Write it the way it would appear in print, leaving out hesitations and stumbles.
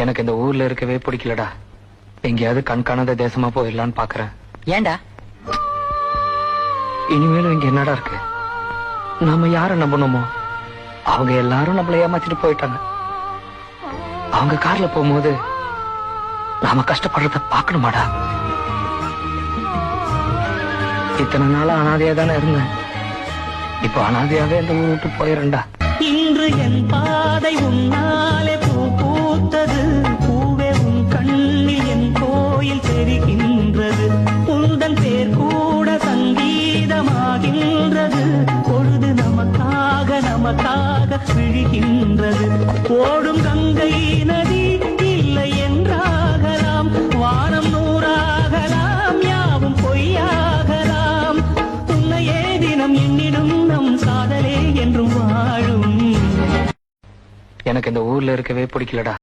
எனக்கு இந்த ஊர்ல இருக்கவே பிடிக்கலடா. எங்கேயாவது கண்காணாத தேசமா போயிடலான்னு பாக்குறேன். ஏண்டா? இனிமேலும் இங்க என்னடா இருக்கு? நாம யார நம்பணுமோ அவங்க எல்லாரும் நம்மள ஏமாத்திட்டு போயிட்டாங்க. அவங்க கார்ல போகும்போது நாம கஷ்டப்படுறத பாக்கணுமாடா? இத்தனை நாளா அனாதையா தானே இருந்தேன். இப்போ அனாதையாவே இந்த ஊர் விட்டு போயிரண்டா. இன்று என் பாதை உன்னாலே பூ பூத்தது. பூவே உன் கண்ணில் என் கோயில் தெரிகின்றது. உந்தன் பேர் கூட சங்கீதமாகின்றது. பொழுது நமக்காக விழுகின்றது. ஓடும் கங்கை நதி இல்லை என்றாகலாம். வானம் நூறாகலாம், யாவும் பொய்யாகலாம். உன்னையே தினம் என்னிடும் நம் காதலே என்றும் வாழும். எனக்கு இந்த ஊர்ல இருக்கவே பிடிக்கலடா.